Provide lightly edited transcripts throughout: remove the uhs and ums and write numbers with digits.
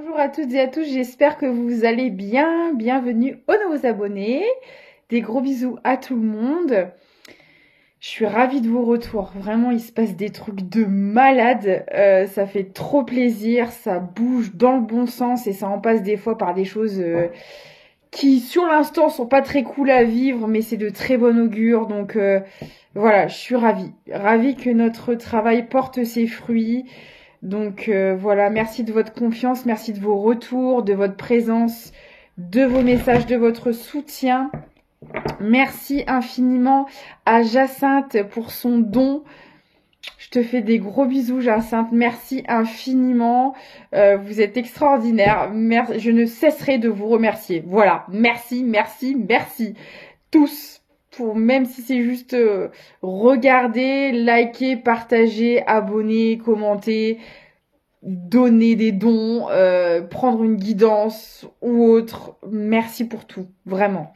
Bonjour à toutes et à tous, j'espère que vous allez bien. Bienvenue aux nouveaux abonnés. Des gros bisous à tout le monde. Je suis ravie de vos retours. Vraiment, il se passe des trucs de malade. Ça fait trop plaisir. Ça bouge dans le bon sens et ça en passe des fois par des choses qui, sur l'instant, sont pas très cool à vivre, mais c'est de très bon augure. Donc voilà, je suis ravie. Ravie que notre travail porte ses fruits. Donc voilà, merci de votre confiance, merci de vos retours, de votre présence, de vos messages, de votre soutien. Merci infiniment à Jacinthe pour son don. Je te fais des gros bisous, Jacinthe. Merci infiniment. Vous êtes extraordinaire. Je ne cesserai de vous remercier. Voilà, merci, merci, merci. Tous. Pour même si c'est juste regarder, liker, partager, abonner, commenter, donner des dons, prendre une guidance ou autre. Merci pour tout, vraiment.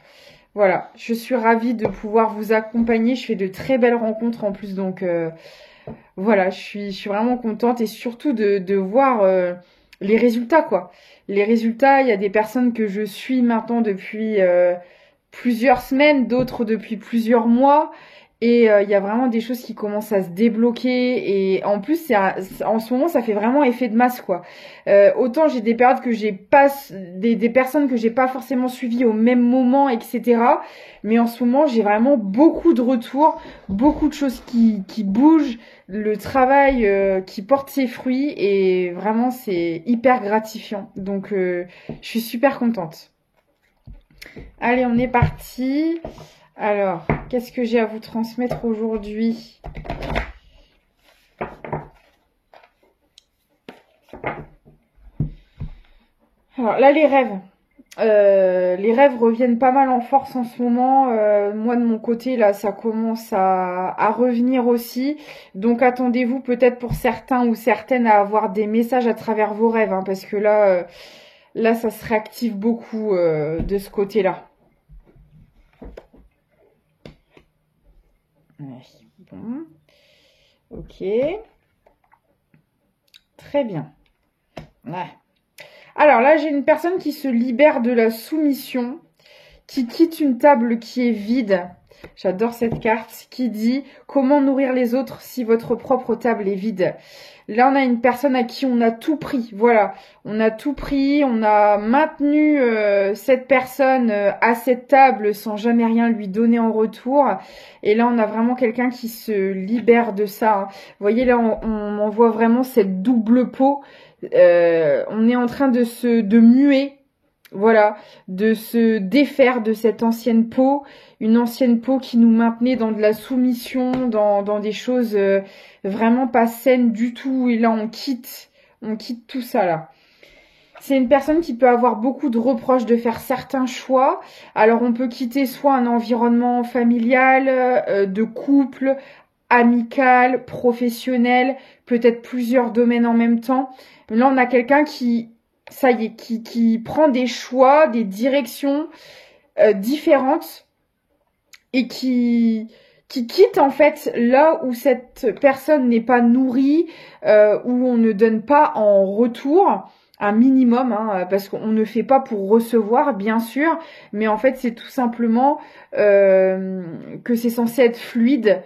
Voilà, je suis ravie de pouvoir vous accompagner. Je fais de très belles rencontres en plus, donc voilà, je suis vraiment contente et surtout de voir les résultats, quoi. Les résultats, il y a des personnes que je suis maintenant depuis plusieurs semaines, d'autres depuis plusieurs mois. Et il y a vraiment des choses qui commencent à se débloquer. Et en plus, en ce moment, ça fait vraiment effet de masse, quoi. Autant j'ai des périodes que j'ai pas, des personnes que j'ai pas forcément suivies au même moment, etc. Mais en ce moment, j'ai vraiment beaucoup de retours, beaucoup de choses qui bougent, le travail qui porte ses fruits. Et vraiment, c'est hyper gratifiant. Donc, je suis super contente. Allez, on est parti. Alors, qu'est-ce que j'ai à vous transmettre aujourd'hui? Alors là, les rêves. Les rêves reviennent pas mal en force en ce moment. Moi, de mon côté, là, ça commence à revenir aussi. Donc, attendez-vous peut-être pour certains ou certaines à avoir des messages à travers vos rêves, hein, parce que là, ça se réactive beaucoup de ce côté-là. Ouais, bon, ok, très bien. Ouais. Alors là, j'ai une personne qui se libère de la soumission, qui quitte une table qui est vide. J'adore cette carte qui dit « Comment nourrir les autres si votre propre table est vide ?» Là, on a une personne à qui on a tout pris. Voilà, on a tout pris, on a maintenu cette personne à cette table sans jamais rien lui donner en retour. Et là, on a vraiment quelqu'un qui se libère de ça, hein. Vous voyez, là, on voit vraiment cette double peau. On est en train de muer, voilà, de se défaire de cette ancienne peau, une ancienne peau qui nous maintenait dans de la soumission, dans des choses vraiment pas saines du tout. Et là, on quitte tout ça là. C'est une personne qui peut avoir beaucoup de reproches de faire certains choix. Alors, on peut quitter soit un environnement familial, de couple, amical, professionnel, peut-être plusieurs domaines en même temps. Là, on a quelqu'un qui, ça y est, qui prend des choix, des directions différentes et qui quitte en fait là où cette personne n'est pas nourrie, où on ne donne pas en retour un minimum, hein, parce qu'on ne fait pas pour recevoir, bien sûr, mais en fait c'est tout simplement que c'est censé être fluide.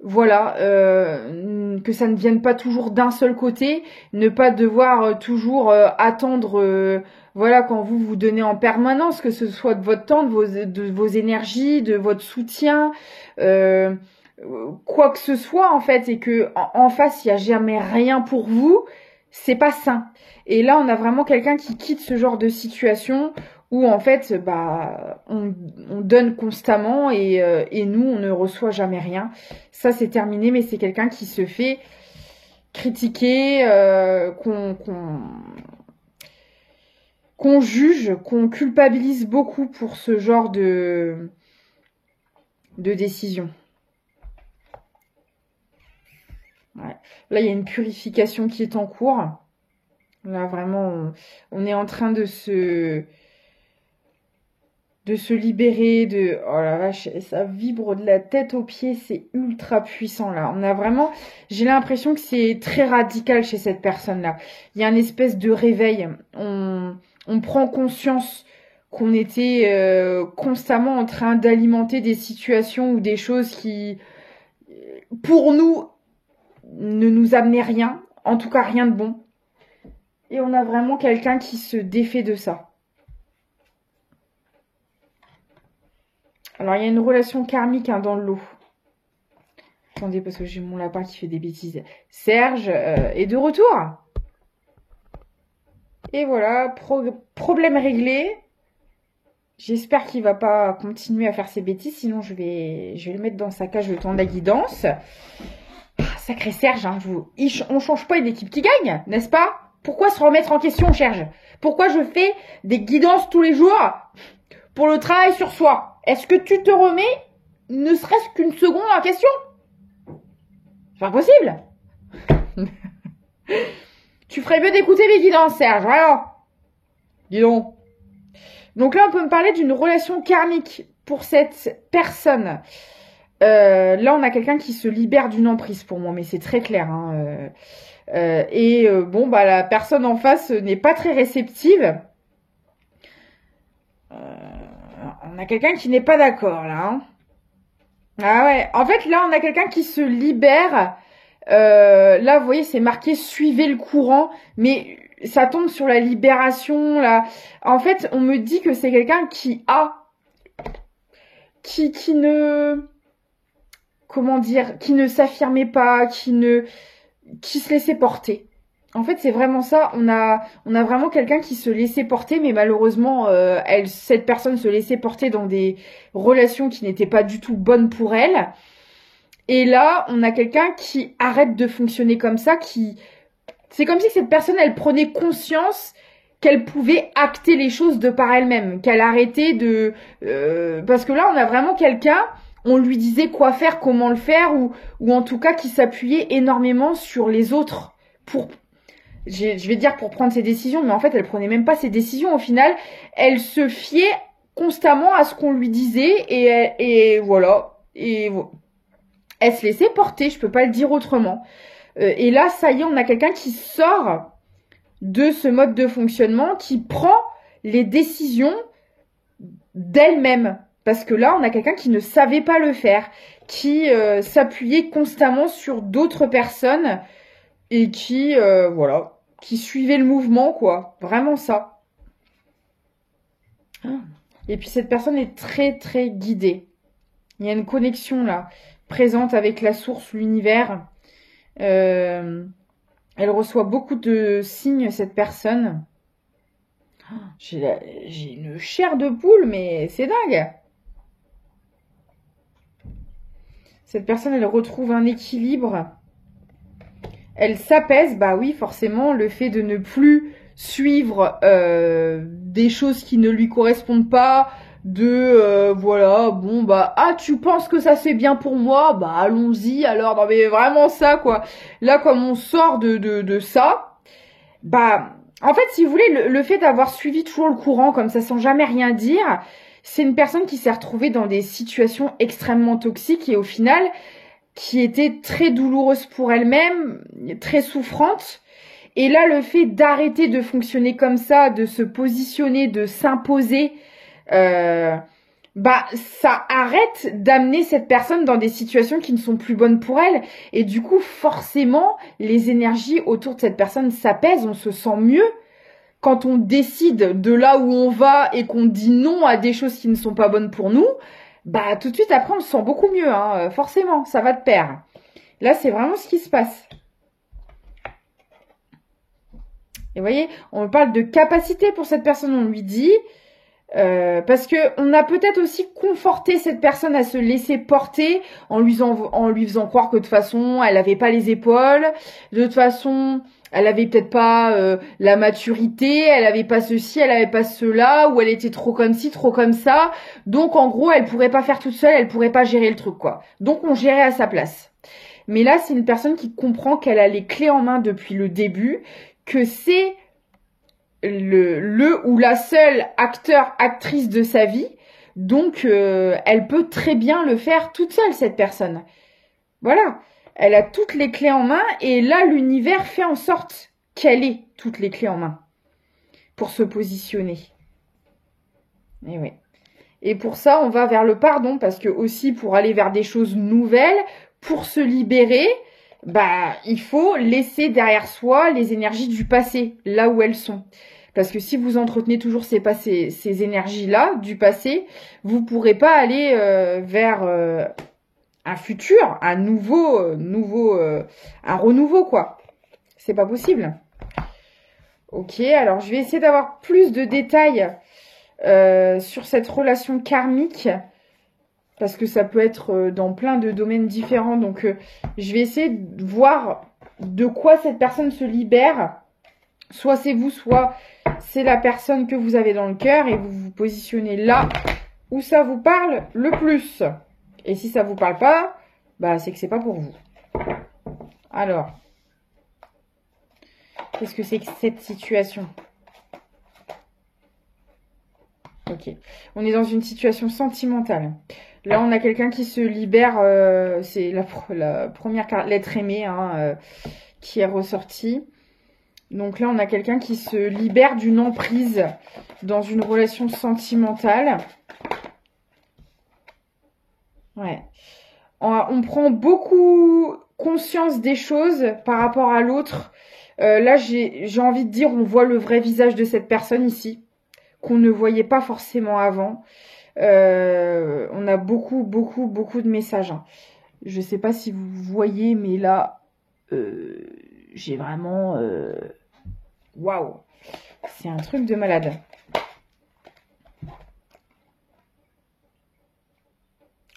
Voilà, que ça ne vienne pas toujours d'un seul côté, ne pas devoir toujours attendre, voilà, quand vous donnez en permanence, que ce soit de votre temps, de vos énergies, de votre soutien, euh, quoi que ce soit en fait, et que en face il y a jamais rien pour vous, c'est pas sain. Et là, on a vraiment quelqu'un qui quitte ce genre de situation où en fait, bah, on donne constamment et nous, on ne reçoit jamais rien. Ça, c'est terminé, mais c'est quelqu'un qui se fait critiquer, qu'on juge, qu'on culpabilise beaucoup pour ce genre de décision. Ouais. Là, il y a une purification qui est en cours. Là, vraiment, on est en train de se de se libérer de... Oh la vache, ça vibre de la tête aux pieds, c'est ultra puissant là. On a vraiment... J'ai l'impression que c'est très radical chez cette personne-là. Il y a une espèce de réveil. On prend conscience qu'on était constamment en train d'alimenter des situations ou des choses qui, pour nous, ne nous amenaient rien. En tout cas, rien de bon. Et on a vraiment quelqu'un qui se défait de ça. Alors, il y a une relation karmique dans le lot. Attendez, parce que j'ai mon lapin qui fait des bêtises. Serge est de retour. Et voilà, problème réglé. J'espère qu'il va pas continuer à faire ses bêtises, sinon je vais le mettre dans sa cage le temps de la guidance. Ah, sacré Serge, hein, on change pas une équipe qui gagne, n'est-ce pas? Pourquoi se remettre en question, Serge? Pourquoi je fais des guidances tous les jours pour le travail sur soi? Est-ce que tu te remets ne serait-ce qu'une seconde en question? C'est pas possible. Tu ferais mieux d'écouter mes guidances, Serge, vraiment. Dis donc. Donc là, on peut me parler d'une relation karmique pour cette personne. Là, on a quelqu'un qui se libère d'une emprise pour moi, mais c'est très clair. Hein. Bon, bah la personne en face n'est pas très réceptive. On a quelqu'un qui n'est pas d'accord, là. Hein. Ah ouais, en fait, là, on a quelqu'un qui se libère. Là, vous voyez, c'est marqué « Suivez le courant », mais ça tombe sur la libération, là. En fait, on me dit que c'est quelqu'un qui ne... Comment dire? Qui ne s'affirmait pas, qui se laissait porter. En fait, c'est vraiment ça. On a vraiment quelqu'un qui se laissait porter, mais malheureusement, cette personne se laissait porter dans des relations qui n'étaient pas du tout bonnes pour elle. Et là, on a quelqu'un qui arrête de fonctionner comme ça, c'est comme si cette personne, elle prenait conscience qu'elle pouvait acter les choses de par elle-même, qu'elle arrêtait de... parce que là, on a vraiment quelqu'un, on lui disait quoi faire, comment le faire, ou en tout cas qui s'appuyait énormément sur les autres pour... Je vais dire pour prendre ses décisions, mais en fait, elle prenait même pas ses décisions. Au final, elle se fiait constamment à ce qu'on lui disait et voilà. Et elle se laissait porter, je peux pas le dire autrement. Et là, ça y est, on a quelqu'un qui sort de ce mode de fonctionnement, qui prend les décisions d'elle-même. Parce que là, on a quelqu'un qui ne savait pas le faire, qui s'appuyait constamment sur d'autres personnes et qui, voilà, qui suivait le mouvement, quoi. Vraiment ça. Et puis cette personne est très, très guidée. Il y a une connexion, là, présente avec la source, l'univers. Elle reçoit beaucoup de signes, cette personne. J'ai une chair de poule, mais c'est dingue. Cette personne, elle retrouve un équilibre. Elle s'apaise, bah oui, forcément, le fait de ne plus suivre des choses qui ne lui correspondent pas, voilà, bon, bah, ah, tu penses que ça c'est bien pour moi, bah, allons-y, alors, non, mais vraiment ça, quoi. Là, comme on sort de ça, bah, en fait, si vous voulez, le fait d'avoir suivi toujours le courant, comme ça, sans jamais rien dire, c'est une personne qui s'est retrouvée dans des situations extrêmement toxiques et au final, qui était très douloureuse pour elle-même, très souffrante. Et là, le fait d'arrêter de fonctionner comme ça, de se positionner, de s'imposer, bah ça arrête d'amener cette personne dans des situations qui ne sont plus bonnes pour elle. Et du coup, forcément, les énergies autour de cette personne s'apaisent, on se sent mieux. Quand on décide de là où on va et qu'on dit non à des choses qui ne sont pas bonnes pour nous, bah tout de suite après on se sent beaucoup mieux, hein. Forcément, ça va de pair. Là, c'est vraiment ce qui se passe. Et vous voyez, on parle de capacité pour cette personne, on lui dit, parce que on a peut-être aussi conforté cette personne à se laisser porter en lui faisant croire que de toute façon, elle n'avait pas les épaules, de toute façon, elle avait peut-être pas la maturité, elle avait pas ceci, elle avait pas cela, ou elle était trop comme ci, trop comme ça. Donc en gros, elle pourrait pas faire toute seule, elle pourrait pas gérer le truc, quoi. Donc on gérait à sa place. Mais là, c'est une personne qui comprend qu'elle a les clés en main depuis le début, que c'est le ou la seule acteur, actrice de sa vie, Donc, elle peut très bien le faire toute seule, cette personne. Voilà. Elle a toutes les clés en main et là, l'univers fait en sorte qu'elle ait toutes les clés en main pour se positionner. Et oui. Et pour ça, on va vers le pardon parce que aussi pour aller vers des choses nouvelles, pour se libérer, bah, il faut laisser derrière soi les énergies du passé, là où elles sont. Parce que si vous entretenez toujours ces énergies-là, du passé, vous pourrez pas aller vers un futur, un un renouveau, quoi. C'est pas possible. Ok, alors je vais essayer d'avoir plus de détails sur cette relation karmique. Parce que ça peut être dans plein de domaines différents. Donc, je vais essayer de voir de quoi cette personne se libère. Soit c'est vous, soit c'est la personne que vous avez dans le cœur. Et vous vous positionnez là où ça vous parle le plus. Et si ça vous parle pas, bah c'est que c'est pas pour vous. Alors, qu'est-ce que c'est que cette situation ? Ok. On est dans une situation sentimentale. Là, on a quelqu'un qui se libère. C'est la première carte, l'être aimé, hein, qui est ressortie. Donc là, on a quelqu'un qui se libère d'une emprise dans une relation sentimentale. Ouais. On prend beaucoup conscience des choses par rapport à l'autre. Là, j'ai envie de dire, on voit le vrai visage de cette personne ici, qu'on ne voyait pas forcément avant. On a beaucoup de messages. Hein. Je sais pas si vous voyez, mais là, j'ai vraiment... Waouh! C'est un truc de malade.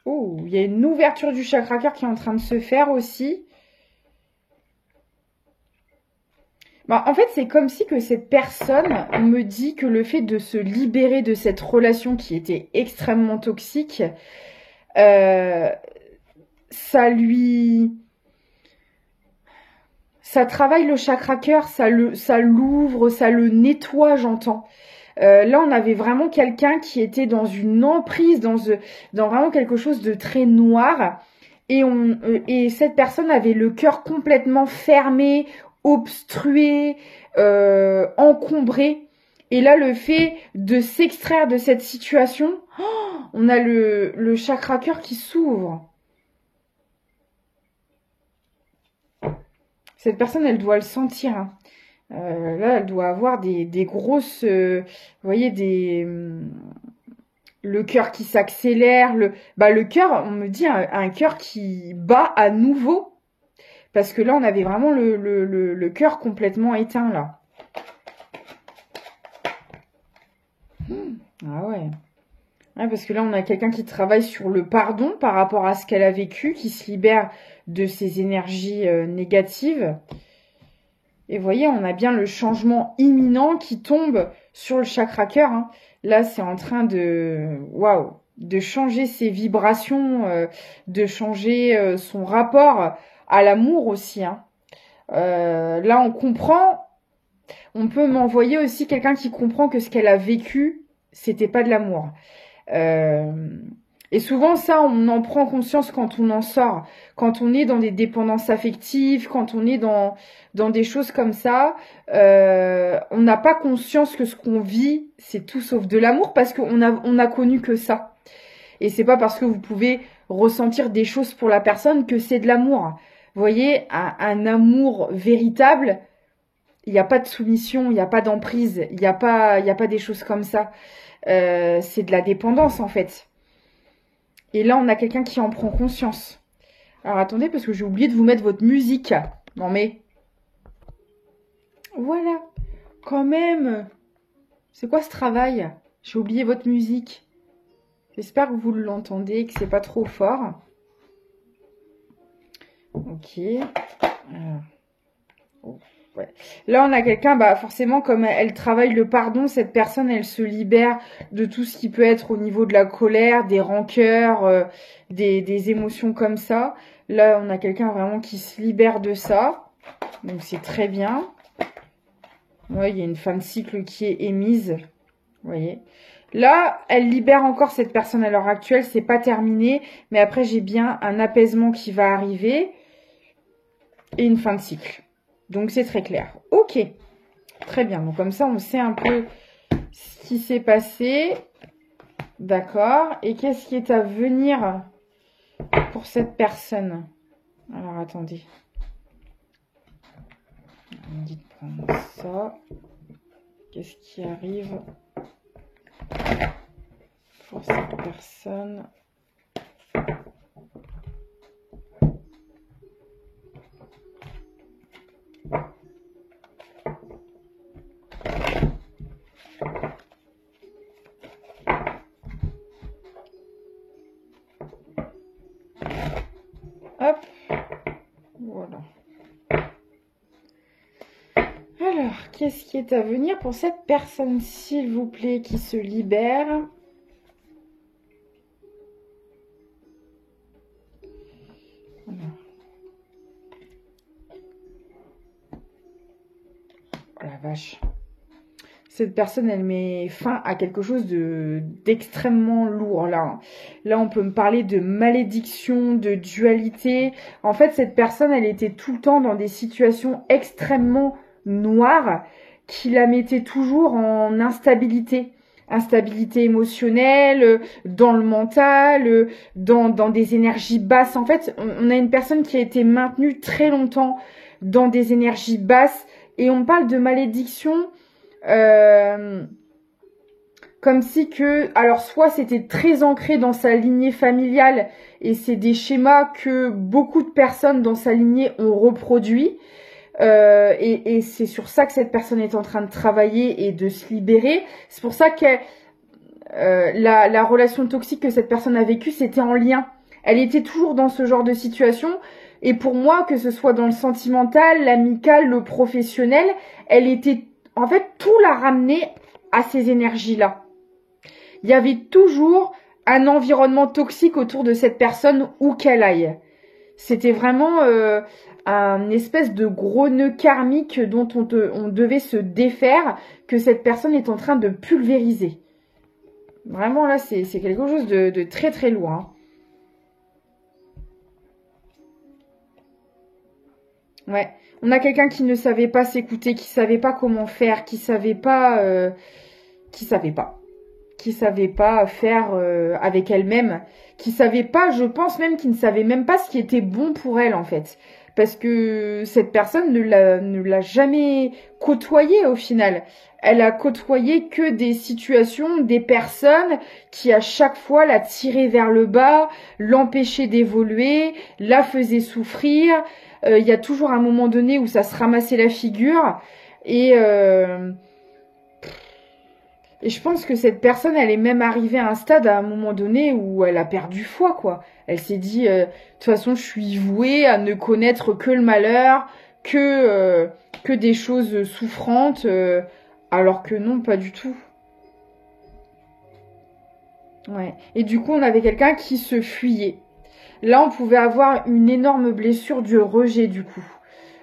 Oh, il y a une ouverture du chakra cœur qui est en train de se faire aussi. Bah, en fait, c'est comme si que cette personne me dit que le fait de se libérer de cette relation qui était extrêmement toxique, ça travaille le chakra cœur, ça l'ouvre, ça le nettoie, j'entends. Là, on avait vraiment quelqu'un qui était dans une emprise, dans vraiment quelque chose de très noir. Et cette personne avait le cœur complètement fermé, obstrué, encombré. Et là, le fait de s'extraire de cette situation, on a le chakra cœur qui s'ouvre. Cette personne, elle doit le sentir. Hein. Là, elle doit avoir des grosses... vous voyez, le cœur qui s'accélère. Le cœur, on me dit un cœur qui bat à nouveau. Parce que là, on avait vraiment le cœur complètement éteint, là. Ah ouais. Ouais, parce que là, on a quelqu'un qui travaille sur le pardon par rapport à ce qu'elle a vécu, qui se libère de ses énergies négatives. Et vous voyez, on a bien le changement imminent qui tombe sur le chakra cœur. Hein. Là, c'est en train de... Waouh! De changer ses vibrations, de changer son rapport à l'amour aussi. Hein. Là, on comprend... On peut m'envoyer aussi quelqu'un qui comprend que ce qu'elle a vécu, c'était pas de l'amour. Et souvent, ça, on en prend conscience quand on en sort. Quand on est dans des dépendances affectives, quand on est dans des choses comme ça, on n'a pas conscience que ce qu'on vit, c'est tout sauf de l'amour parce qu'on a connu que ça. Et c'est pas parce que vous pouvez ressentir des choses pour la personne que c'est de l'amour. Vous voyez, un amour véritable, il n'y a pas de soumission, il n'y a pas d'emprise, il n'y a pas des choses comme ça. C'est de la dépendance en fait. Et là, on a quelqu'un qui en prend conscience. Alors attendez, parce que j'ai oublié de vous mettre votre musique. Non mais... Voilà. Quand même. C'est quoi ce travail? J'ai oublié votre musique. J'espère que vous l'entendez, que c'est pas trop fort. Ok. Oh, ouais. Là, on a quelqu'un, bah forcément, comme elle travaille le pardon, cette personne, elle se libère de tout ce qui peut être au niveau de la colère, des rancœurs, des émotions comme ça. Là, on a quelqu'un vraiment qui se libère de ça. Donc, c'est très bien. Ouais, il y a une fin de cycle qui est émise. Vous voyez. Là, elle libère encore cette personne à l'heure actuelle, c'est pas terminé, mais après j'ai bien un apaisement qui va arriver et une fin de cycle. Donc c'est très clair. Ok, très bien. Donc comme ça, on sait un peu ce qui s'est passé. D'accord. Et qu'est-ce qui est à venir pour cette personne? Alors attendez. On me dit de prendre ça. Qu'est-ce qui arrive pour cette personne? Hop, voilà. Alors, qu'est-ce qui est à venir pour cette personne, s'il vous plaît, qui se libère? Alors. Oh la vache. Cette personne, elle met fin à quelque chose d'extrêmement lourd, là. Là, on peut me parler de malédiction, de dualité. En fait, cette personne, elle était tout le temps dans des situations extrêmement noires qui la mettaient toujours en instabilité. Instabilité émotionnelle, dans le mental, dans des énergies basses. En fait, on a une personne qui a été maintenue très longtemps dans des énergies basses. Et on parle de malédiction... comme si que, alors soit c'était très ancré dans sa lignée familiale et c'est des schémas que beaucoup de personnes dans sa lignée ont reproduit et c'est sur ça que cette personne est en train de travailler et de se libérer. C'est pour ça que la relation toxique que cette personne a vécue, c'était en lien. Elle était toujours dans ce genre de situation. Et pour moi, que ce soit dans le sentimental, l'amical, le professionnel, elle était... En fait, tout l'a ramené à ces énergies-là. Il y avait toujours un environnement toxique autour de cette personne où qu'elle aille. C'était vraiment un espèce de gros nœud karmique dont on devait se défaire, que cette personne est en train de pulvériser. Vraiment, là, c'est quelque chose de très très lourd. Hein. Ouais. On a quelqu'un qui ne savait pas s'écouter, qui savait pas comment faire, qui savait pas faire avec elle-même, qui savait pas, je pense même qu'il ne savait même pas ce qui était bon pour elle en fait, parce que cette personne ne l'a jamais côtoyée au final. Elle a côtoyé que des situations, des personnes qui à chaque fois la tiraient vers le bas, l'empêchaient d'évoluer, la faisaient souffrir. Il y a toujours un moment donné où ça se ramassait la figure et je pense que cette personne, elle est même arrivée à un stade à un moment donné où elle a perdu foi, quoi. Elle s'est dit, de toute façon, je suis vouée à ne connaître que le malheur, que des choses souffrantes, alors que non, pas du tout. Ouais. Et du coup, on avait quelqu'un qui se fuyait. Là, on pouvait avoir une énorme blessure du rejet, du coup.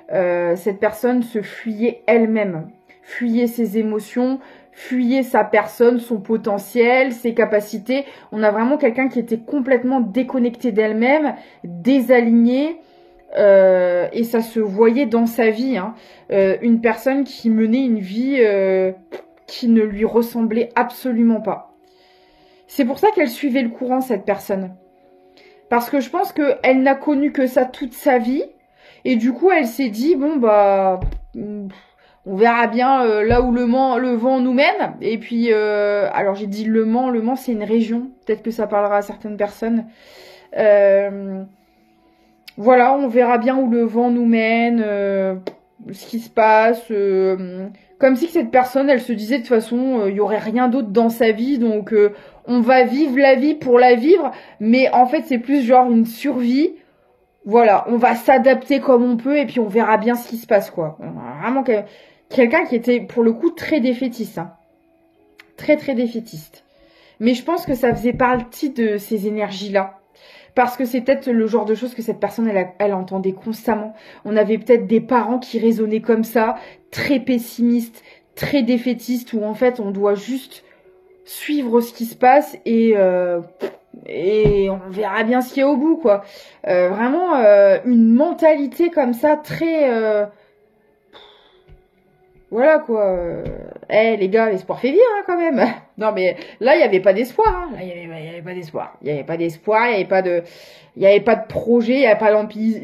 Cette personne se fuyait elle-même, fuyait ses émotions, fuyait sa personne, son potentiel, ses capacités. On a vraiment quelqu'un qui était complètement déconnecté d'elle-même, désaligné, et ça se voyait dans sa vie. Hein. Une personne qui menait une vie qui ne lui ressemblait absolument pas. C'est pour ça qu'elle suivait le courant, cette personne. Parce que je pense qu'elle n'a connu que ça toute sa vie. Et du coup, elle s'est dit, bon, bah, on verra bien là où le vent nous mène. Et puis, alors j'ai dit Le Mans c'est une région. Peut-être que ça parlera à certaines personnes. Voilà, on verra bien où le vent nous mène, ce qui se passe. Comme si que cette personne, elle se disait de toute façon, il y aurait rien d'autre dans sa vie. Donc, on va vivre la vie pour la vivre. Mais en fait, c'est plus genre une survie. Voilà, on va s'adapter comme on peut et puis on verra bien ce qui se passe, quoi. Vraiment quelqu'un qui était, pour le coup, très défaitiste. Hein. Très, très défaitiste. Mais je pense que ça faisait partie de ces énergies-là. Parce que c'est peut-être le genre de choses que cette personne, elle entendait constamment. On avait peut-être des parents qui raisonnaient comme ça, très pessimistes, très défaitistes, où en fait, on doit juste suivre ce qui se passe et on verra bien ce qu'il y a au bout, quoi. Vraiment, une mentalité comme ça, très... voilà, quoi. Les gars, l'espoir fait vivre, hein, quand même. Non, mais là, il n'y avait pas d'espoir. Hein. Là, il y avait pas d'espoir. Il n'y avait pas d'espoir, il n'y avait pas de... Il n'y avait pas de projet, il n'y avait pas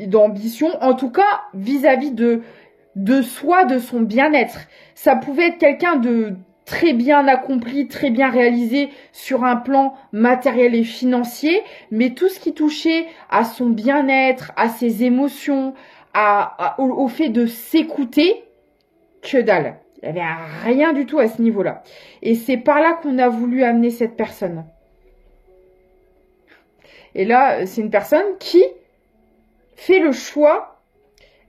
d'ambition. En tout cas, vis-à-vis de soi, de son bien-être. Ça pouvait être quelqu'un de très bien accompli, très bien réalisé sur un plan matériel et financier, mais tout ce qui touchait à son bien-être, à ses émotions, au fait de s'écouter, que dalle. Il n'y avait rien du tout à ce niveau-là. Et c'est par là qu'on a voulu amener cette personne. Et là, c'est une personne qui fait le choix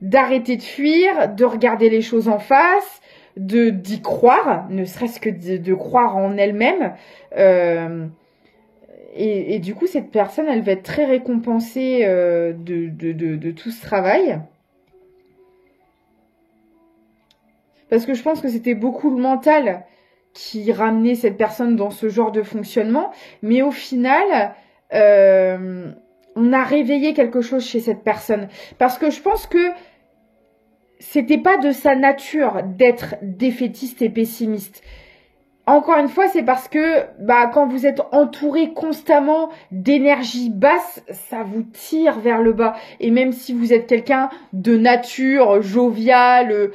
d'arrêter de fuir, de regarder les choses en face, d'y croire, ne serait-ce que de croire en elle-même. Et du coup, cette personne, elle va être très récompensée de tout ce travail. Parce que je pense que c'était beaucoup le mental qui ramenait cette personne dans ce genre de fonctionnement. Mais au final, on a réveillé quelque chose chez cette personne. Parce que je pense que c'était pas de sa nature d'être défaitiste et pessimiste. Encore une fois, c'est parce que quand vous êtes entouré constamment d'énergie basse, ça vous tire vers le bas. Et même si vous êtes quelqu'un de nature jovial,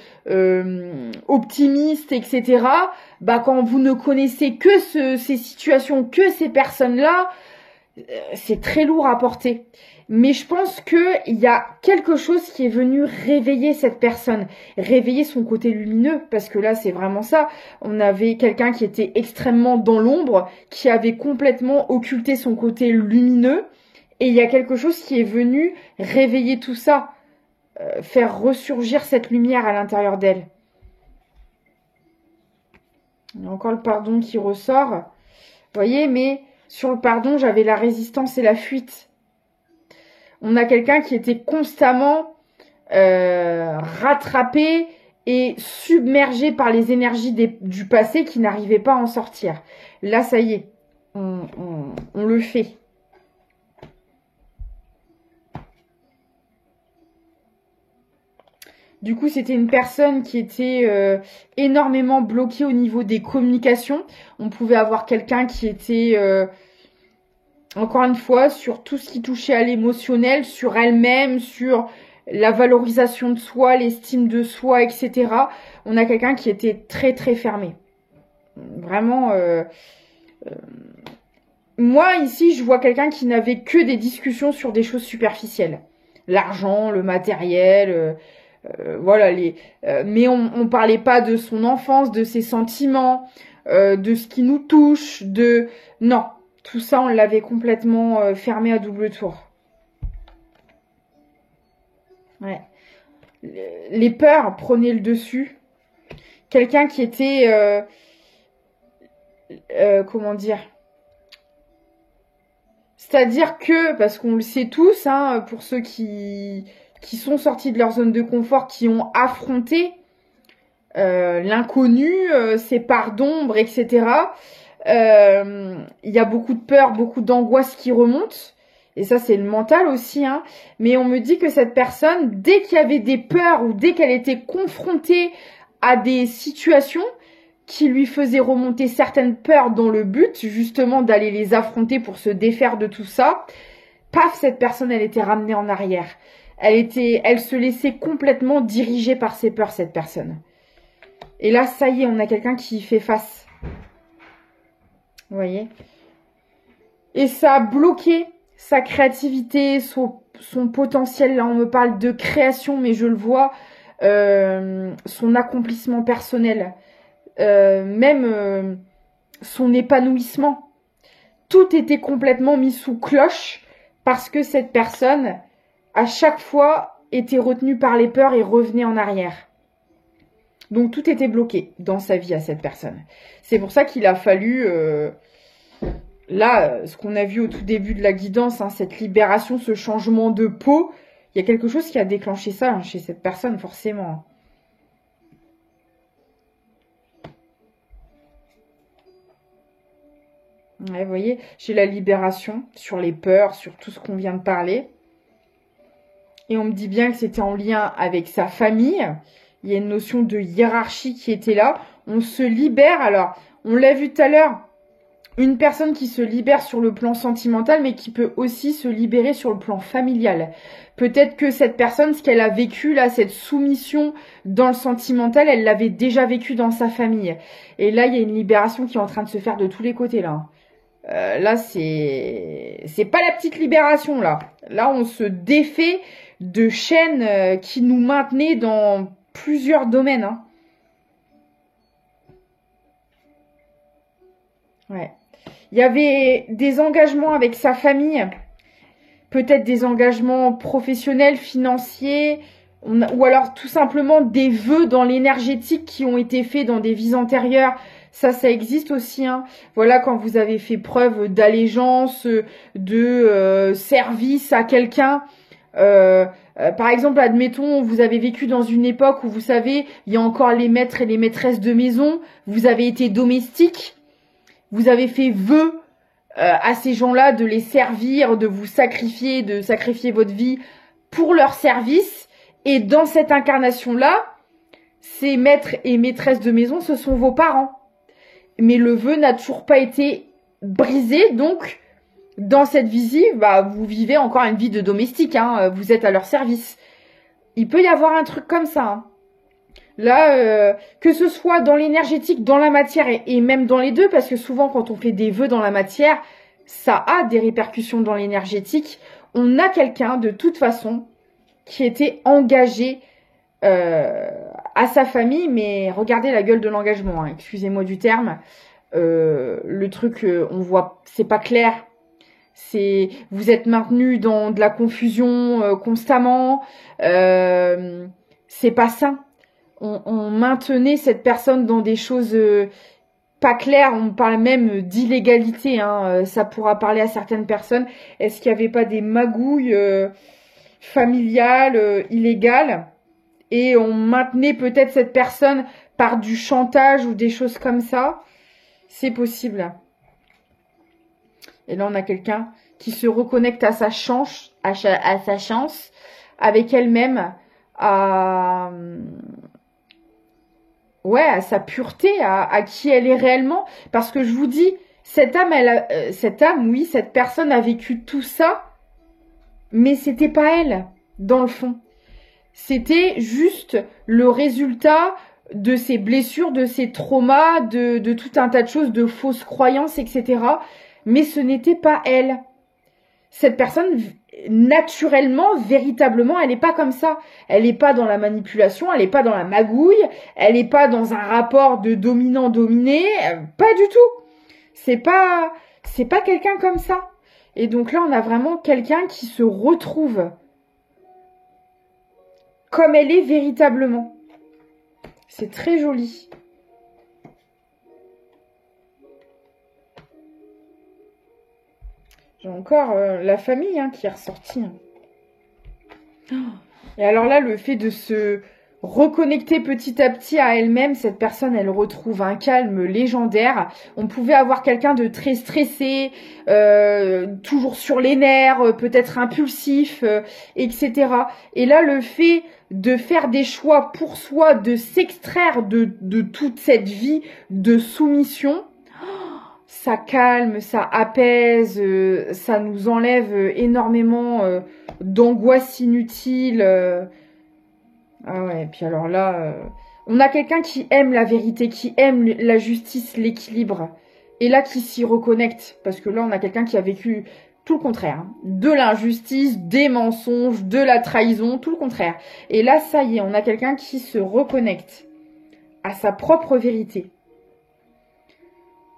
optimiste, etc., quand vous ne connaissez que ces situations, que ces personnes-là, c'est très lourd à porter. Mais je pense qu'il y a quelque chose qui est venu réveiller cette personne, réveiller son côté lumineux, parce que là, c'est vraiment ça. On avait quelqu'un qui était extrêmement dans l'ombre, qui avait complètement occulté son côté lumineux, et il y a quelque chose qui est venu réveiller tout ça, faire ressurgir cette lumière à l'intérieur d'elle. Il y a encore le pardon qui ressort. Vous voyez, mais sur le pardon, j'avais la résistance et la fuite. On a quelqu'un qui était constamment rattrapé et submergé par les énergies du passé qui n'arrivait pas à en sortir. Là, ça y est, on le fait. Du coup, c'était une personne qui était énormément bloquée au niveau des communications. On pouvait avoir quelqu'un qui était... encore une fois, sur tout ce qui touchait à l'émotionnel, sur elle-même, sur la valorisation de soi, l'estime de soi, etc. On a quelqu'un qui était très très fermé. Vraiment, moi ici, je vois quelqu'un qui n'avait que des discussions sur des choses superficielles. L'argent, le matériel, voilà. Mais on parlait pas de son enfance, de ses sentiments, de ce qui nous touche, non. Tout ça, on l'avait complètement fermé à double tour. Ouais. Les peurs prenaient le dessus. Quelqu'un qui était... comment dire? C'est-à-dire que, parce qu'on le sait tous, hein, pour ceux qui sont sortis de leur zone de confort, qui ont affronté l'inconnu, ces parts d'ombre, etc., il y a beaucoup de peur, beaucoup d'angoisse qui remontent. Et ça, c'est le mental aussi. Hein. Mais on me dit que cette personne, dès qu'il y avait des peurs ou dès qu'elle était confrontée à des situations qui lui faisaient remonter certaines peurs dans le but, justement, d'aller les affronter pour se défaire de tout ça, paf, cette personne, elle était ramenée en arrière. Elle se laissait complètement diriger par ses peurs, cette personne. Et là, ça y est, on a quelqu'un qui y fait face. Vous voyez? Et ça a bloqué sa créativité, son potentiel. Là, on me parle de création, mais je le vois, son accomplissement personnel, même son épanouissement. Tout était complètement mis sous cloche parce que cette personne, à chaque fois, était retenue par les peurs et revenait en arrière. Donc tout était bloqué dans sa vie à cette personne. C'est pour ça qu'il a fallu, là, ce qu'on a vu au tout début de la guidance, hein, cette libération, ce changement de peau, il y a quelque chose qui a déclenché ça hein, chez cette personne, forcément. Ouais, vous voyez, j'ai la libération sur les peurs, sur tout ce qu'on vient de parler. Et on me dit bien que c'était en lien avec sa famille. Il y a une notion de hiérarchie qui était là. On se libère. Alors, on l'a vu tout à l'heure. Une personne qui se libère sur le plan sentimental, mais qui peut aussi se libérer sur le plan familial. Peut-être que cette personne, ce qu'elle a vécu, là, cette soumission dans le sentimental, elle l'avait déjà vécu dans sa famille. Et là, il y a une libération qui est en train de se faire de tous les côtés, là. Là, c'est pas la petite libération, là. Là, on se défait de chaînes qui nous maintenaient dans plusieurs domaines, hein. Ouais. Il y avait des engagements avec sa famille, peut-être des engagements professionnels, financiers, ou alors tout simplement des vœux dans l'énergétique qui ont été faits dans des vies antérieures. Ça existe aussi, hein. Voilà, quand vous avez fait preuve d'allégeance, de service à quelqu'un. Par exemple, admettons, vous avez vécu dans une époque où, vous savez, il y a encore les maîtres et les maîtresses de maison. Vous avez été domestique. Vous avez fait vœu à ces gens-là de les servir, de vous sacrifier, de sacrifier votre vie pour leur service. Et dans cette incarnation-là, ces maîtres et maîtresses de maison, ce sont vos parents. Mais le vœu n'a toujours pas été brisé, donc dans cette vie, vous vivez encore une vie de domestique, hein, vous êtes à leur service. Il peut y avoir un truc comme ça, hein. Là, que ce soit dans l'énergétique, dans la matière et même dans les deux, parce que souvent quand on fait des vœux dans la matière, ça a des répercussions dans l'énergétique. On a quelqu'un de toute façon qui était engagé à sa famille, mais regardez la gueule de l'engagement, hein, excusez-moi du terme. Le truc, on voit, c'est pas clair. Vous êtes maintenu dans de la confusion constamment. C'est pas sain. On maintenait cette personne dans des choses pas claires. On parle même d'illégalité, hein. Ça pourra parler à certaines personnes. Est-ce qu'il n'y avait pas des magouilles familiales, illégales, et on maintenait peut-être cette personne par du chantage ou des choses comme ça? C'est possible. Et là, on a quelqu'un qui se reconnecte à sa chance, avec elle-même, à sa pureté, à qui elle est réellement. Parce que je vous dis, cette personne a vécu tout ça, mais c'était pas elle, dans le fond. C'était juste le résultat de ses blessures, de ses traumas, de tout un tas de choses, de fausses croyances, etc. Mais ce n'était pas elle. Cette personne, naturellement, véritablement, elle n'est pas comme ça. Elle n'est pas dans la manipulation, elle n'est pas dans la magouille, elle n'est pas dans un rapport de dominant-dominé, pas du tout. C'est pas quelqu'un comme ça. Et donc là, on a vraiment quelqu'un qui se retrouve comme elle est véritablement. C'est très joli. J'ai encore la famille, hein, qui est ressortie. Et alors là, le fait de se reconnecter petit à petit à elle-même, cette personne, elle retrouve un calme légendaire. On pouvait avoir quelqu'un de très stressé, toujours sur les nerfs, peut-être impulsif, etc. Et là, le fait de faire des choix pour soi, de s'extraire de toute cette vie de soumission, ça calme, ça apaise, ça nous enlève énormément d'angoisse inutile. Ah ouais, et puis alors là, on a quelqu'un qui aime la vérité, qui aime la justice, l'équilibre, et là qui s'y reconnecte, parce que là on a quelqu'un qui a vécu tout le contraire, hein. De l'injustice, des mensonges, de la trahison, tout le contraire. Et là, ça y est, on a quelqu'un qui se reconnecte à sa propre vérité.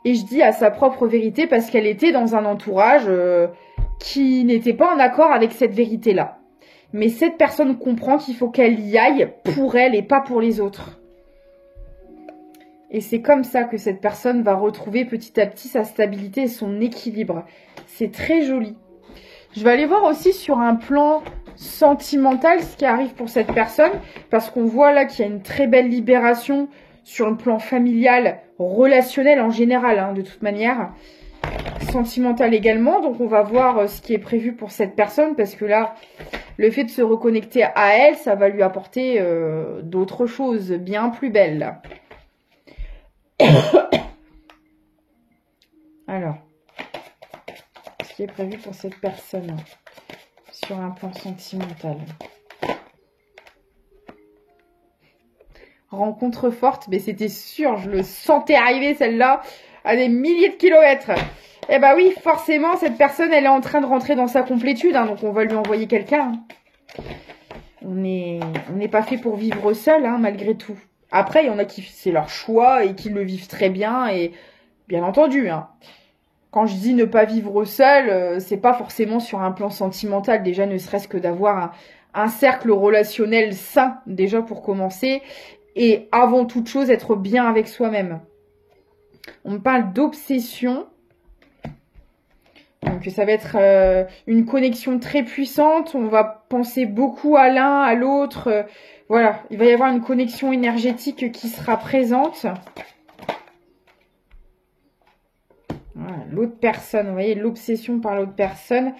Et je dis à sa propre vérité parce qu'elle était dans un entourage qui n'était pas en accord avec cette vérité-là. Mais cette personne comprend qu'il faut qu'elle y aille pour elle et pas pour les autres. Et c'est comme ça que cette personne va retrouver petit à petit sa stabilité et son équilibre. C'est très joli. Je vais aller voir aussi sur un plan sentimental ce qui arrive pour cette personne. Parce qu'on voit là qu'il y a une très belle libération sur le plan familial, relationnel en général, hein, de toute manière. sentimental également. Donc, on va voir ce qui est prévu pour cette personne. Parce que là, le fait de se reconnecter à elle, ça va lui apporter d'autres choses bien plus belles. Alors, ce qui est prévu pour cette personne sur un plan sentimental. Rencontre forte, mais c'était sûr, je le sentais arriver celle-là à des milliers de kilomètres. Eh ben oui, forcément, cette personne, elle est en train de rentrer dans sa complétude, hein, donc on va lui envoyer quelqu'un. On n'est pas fait pour vivre seul, hein, malgré tout. Après, il y en a qui, c'est leur choix et qui le vivent très bien, et bien entendu, hein. Quand je dis ne pas vivre seul, c'est pas forcément sur un plan sentimental, déjà ne serait-ce que d'avoir un cercle relationnel sain, déjà pour commencer, et avant toute chose, être bien avec soi-même. On me parle d'obsession. Donc ça va être une connexion très puissante. On va penser beaucoup à l'un, à l'autre. Voilà, il va y avoir une connexion énergétique qui sera présente. Voilà, l'autre personne, vous voyez, l'obsession par l'autre personne.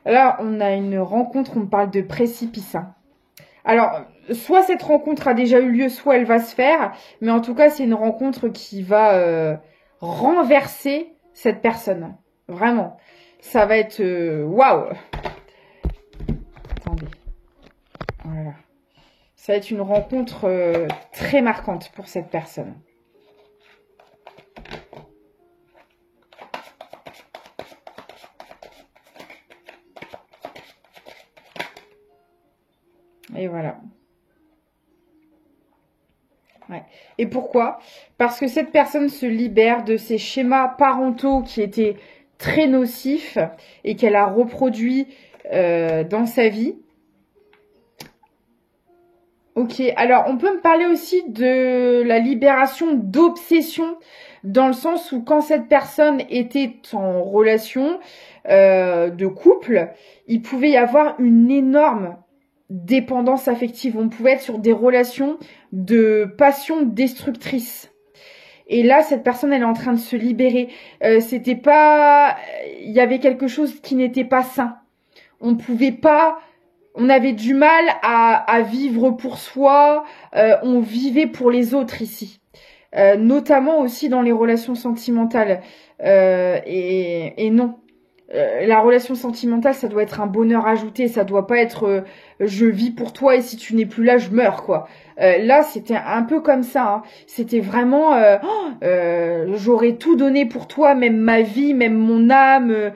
Là, on a une rencontre, on parle de précipice. Alors, soit cette rencontre a déjà eu lieu, soit elle va se faire. Mais en tout cas, c'est une rencontre qui va renverser cette personne. Vraiment. Ça va être... waouh! Attendez. Voilà. Ça va être une rencontre très marquante pour cette personne. Et voilà. Ouais. Et pourquoi? Parce que cette personne se libère de ces schémas parentaux qui étaient très nocifs et qu'elle a reproduits dans sa vie. Ok, alors on peut me parler aussi de la libération d'obsession, dans le sens où quand cette personne était en relation de couple, il pouvait y avoir une énorme dépendance affective. On pouvait être sur des relations de passion destructrice. Et là, cette personne, elle est en train de se libérer. C'était pas... Il y avait quelque chose qui n'était pas sain. On pouvait pas... On avait du mal à vivre pour soi. On vivait pour les autres ici. Notamment aussi dans les relations sentimentales. Et non. La relation sentimentale, ça doit être un bonheur ajouté, ça doit pas être je vis pour toi et si tu n'es plus là, je meurs, quoi. Là, c'était un peu comme ça, hein. C'était vraiment j'aurais tout donné pour toi, même ma vie, même mon âme.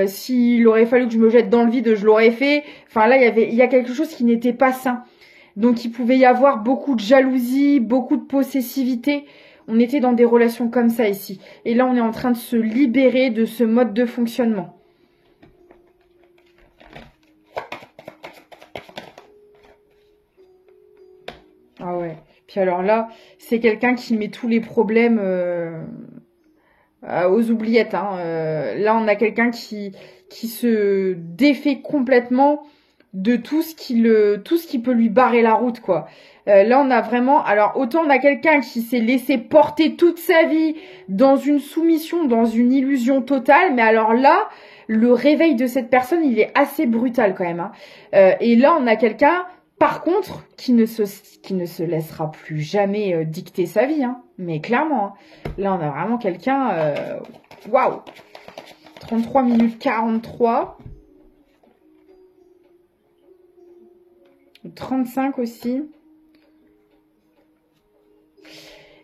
S'il aurait fallu que je me jette dans le vide, je l'aurais fait. Enfin là, il y a quelque chose qui n'était pas sain. Donc il pouvait y avoir beaucoup de jalousie, beaucoup de possessivité. On était dans des relations comme ça ici. Et là, on est en train de se libérer de ce mode de fonctionnement. Ah ouais. Puis alors là, c'est quelqu'un qui met tous les problèmes aux oubliettes. Hein. Là, on a quelqu'un qui se défait complètement de tout ce qui peut lui barrer la route, quoi. Là, on a vraiment... Alors, autant on a quelqu'un qui s'est laissé porter toute sa vie dans une soumission, dans une illusion totale. Mais alors là, le réveil de cette personne, il est assez brutal quand même. Hein. Et là, on a quelqu'un, par contre, qui ne se laissera plus jamais dicter sa vie. Hein. Mais clairement, hein. Là, on a vraiment quelqu'un... Waouh! 33 minutes 43. 35 aussi.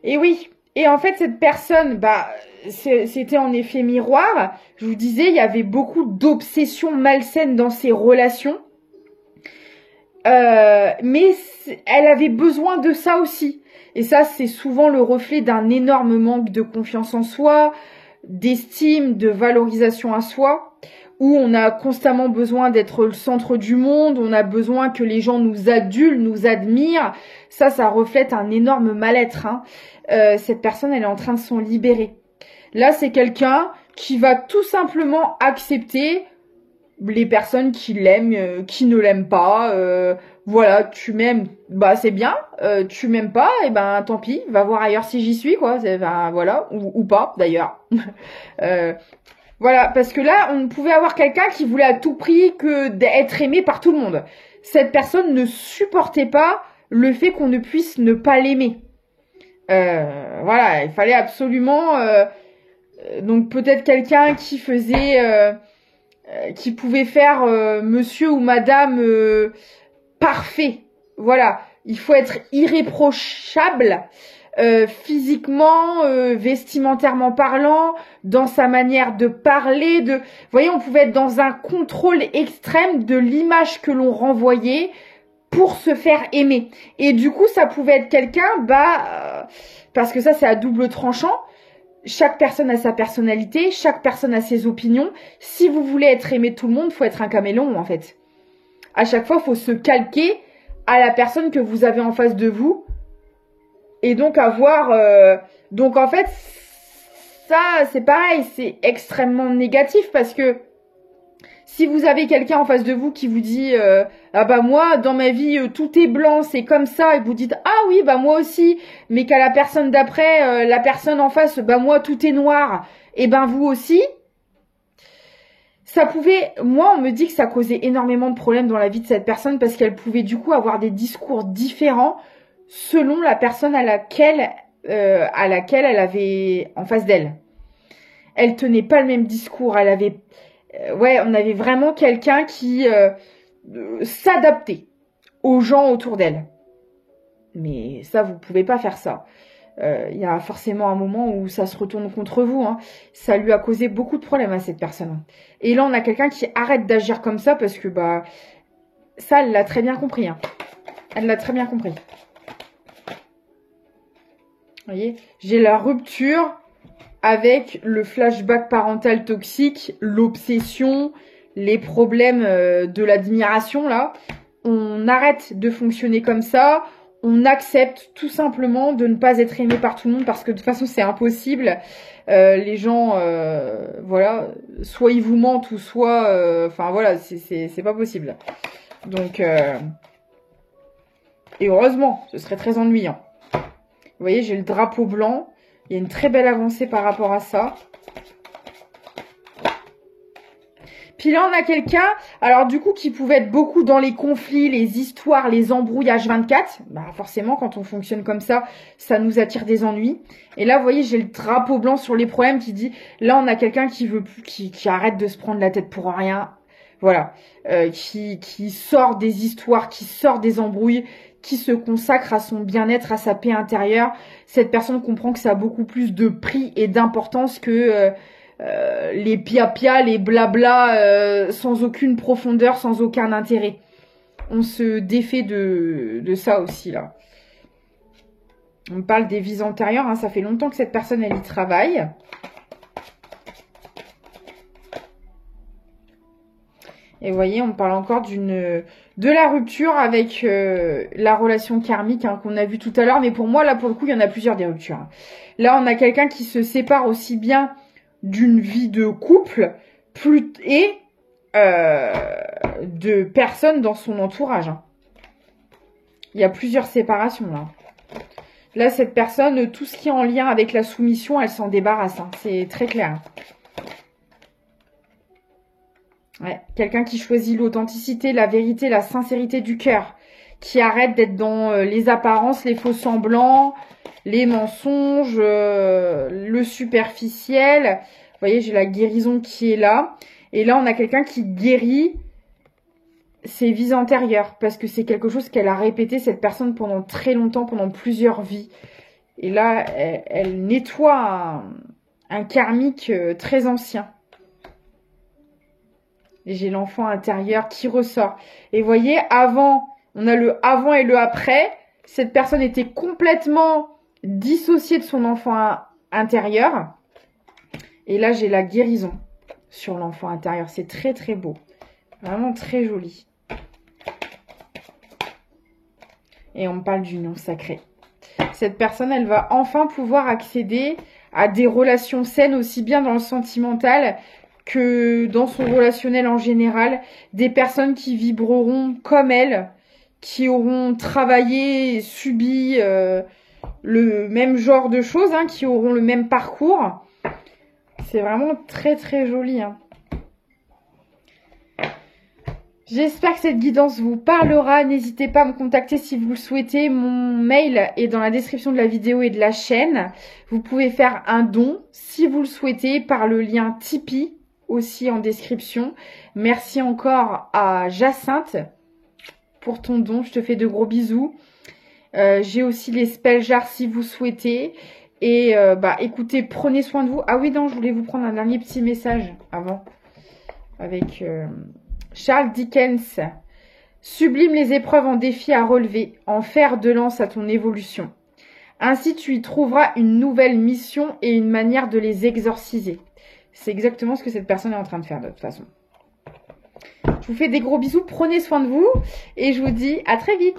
Et oui, et en fait cette personne, c'était en effet miroir. Je vous disais, il y avait beaucoup d'obsessions malsaines dans ses relations. Mais elle avait besoin de ça aussi. Et ça, c'est souvent le reflet d'un énorme manque de confiance en soi, d'estime, de valorisation à soi, où on a constamment besoin d'être le centre du monde, on a besoin que les gens nous adulent, nous admirent. Ça reflète un énorme mal-être. Hein. Cette personne, elle est en train de s'en libérer. Là, c'est quelqu'un qui va tout simplement accepter les personnes qui l'aiment, qui ne l'aiment pas. Voilà, tu m'aimes, bah c'est bien. Tu m'aimes pas, et ben tant pis, va voir ailleurs si j'y suis, quoi. Ben, voilà, ou pas d'ailleurs. Voilà, parce que là, on pouvait avoir quelqu'un qui voulait à tout prix que d'être aimé par tout le monde. Cette personne ne supportait pas le fait qu'on ne puisse ne pas l'aimer. Voilà, il fallait absolument... donc peut-être quelqu'un qui faisait... qui pouvait faire monsieur ou madame parfait. Voilà, il faut être irréprochable. Physiquement, vestimentairement parlant, dans sa manière de parler, vous voyez, on pouvait être dans un contrôle extrême de l'image que l'on renvoyait pour se faire aimer. Et du coup, ça pouvait être quelqu'un, parce que ça, c'est à double tranchant. Chaque personne a sa personnalité, chaque personne a ses opinions. Si vous voulez être aimé de tout le monde, faut être un caméléon, en fait. À chaque fois, faut se calquer à la personne que vous avez en face de vous. Et donc donc en fait, ça c'est pareil, c'est extrêmement négatif parce que si vous avez quelqu'un en face de vous qui vous dit ah bah moi dans ma vie tout est blanc, c'est comme ça, et vous dites ah oui bah moi aussi, mais qu'à la personne d'après, la personne en face, bah moi tout est noir, et ben vous aussi, ça pouvait, moi on me dit que ça causait énormément de problèmes dans la vie de cette personne parce qu'elle pouvait du coup avoir des discours différents selon la personne à laquelle elle avait en face d'elle. Elle tenait pas le même discours. Elle avait, on avait vraiment quelqu'un qui s'adaptait aux gens autour d'elle. Mais ça, vous pouvez pas faire ça. Il y a forcément un moment où ça se retourne contre vous. Hein. Ça lui a causé beaucoup de problèmes à cette personne. Et là, on a quelqu'un qui arrête d'agir comme ça parce que ça, elle l'a très bien compris. Hein. Elle l'a très bien compris. Vous voyez, j'ai la rupture avec le flashback parental toxique, l'obsession, les problèmes de l'admiration, là. On arrête de fonctionner comme ça. On accepte tout simplement de ne pas être aimé par tout le monde parce que de toute façon, c'est impossible. Les gens, voilà, soit ils vous mentent ou soit... Enfin, voilà, c'est pas possible. Donc, et heureusement, ce serait très ennuyant. Vous voyez, j'ai le drapeau blanc. Il y a une très belle avancée par rapport à ça. Puis là, on a quelqu'un, alors du coup, qui pouvait être beaucoup dans les conflits, les histoires, les embrouilles H24. Bah forcément, quand on fonctionne comme ça nous attire des ennuis. Et là, vous voyez, j'ai le drapeau blanc sur les problèmes qui dit, là, on a quelqu'un qui veut plus, qui arrête de se prendre la tête pour rien. Voilà. Qui sort des histoires, qui sort des embrouilles, qui se consacre à son bien-être, à sa paix intérieure. Cette personne comprend que ça a beaucoup plus de prix et d'importance que les pia-pia, les blabla, sans aucune profondeur, sans aucun intérêt. On se défait de ça aussi, là. On parle des vies antérieures, hein, ça fait longtemps que cette personne, elle y travaille. Et vous voyez, on parle encore de la rupture avec la relation karmique hein, qu'on a vu tout à l'heure. Mais pour moi, là, pour le coup, il y en a plusieurs des ruptures. Là, on a quelqu'un qui se sépare aussi bien d'une vie de couple et de personnes dans son entourage. Hein. Il y a plusieurs séparations, là. Là, cette personne, tout ce qui est en lien avec la soumission, elle s'en débarrasse. Hein. C'est très clair. Ouais, quelqu'un qui choisit l'authenticité, la vérité, la sincérité du cœur, qui arrête d'être dans les apparences, les faux semblants, les mensonges, le superficiel. Vous voyez, j'ai la guérison qui est là. Et là, on a quelqu'un qui guérit ses vies antérieures, parce que c'est quelque chose qu'elle a répété, cette personne, pendant très longtemps, pendant plusieurs vies. Et là, elle nettoie un karmique très ancien. Et j'ai l'enfant intérieur qui ressort. Et vous voyez, avant, on a le avant et le après. Cette personne était complètement dissociée de son enfant intérieur. Et là, j'ai la guérison sur l'enfant intérieur. C'est très, très beau. Vraiment très joli. Et on me parle d'union sacrée. Cette personne, elle va enfin pouvoir accéder à des relations saines, aussi bien dans le sentimental que dans son relationnel en général, des personnes qui vibreront comme elle, qui auront travaillé, subi le même genre de choses, hein, qui auront le même parcours. C'est vraiment très très joli. Hein. J'espère que cette guidance vous parlera. N'hésitez pas à me contacter si vous le souhaitez. Mon mail est dans la description de la vidéo et de la chaîne. Vous pouvez faire un don si vous le souhaitez par le lien Tipeee aussi en description. Merci encore à Jacinthe pour ton don. Je te fais de gros bisous. J'ai aussi les spell jars si vous souhaitez. Et écoutez, prenez soin de vous. Ah oui, non, je voulais vous prendre un dernier petit message avant. Avec Charles Dickens. Sublime les épreuves en défi à relever, en fer de lance à ton évolution. Ainsi tu y trouveras une nouvelle mission et une manière de les exorciser. C'est exactement ce que cette personne est en train de faire de toute façon. Je vous fais des gros bisous, prenez soin de vous et je vous dis à très vite.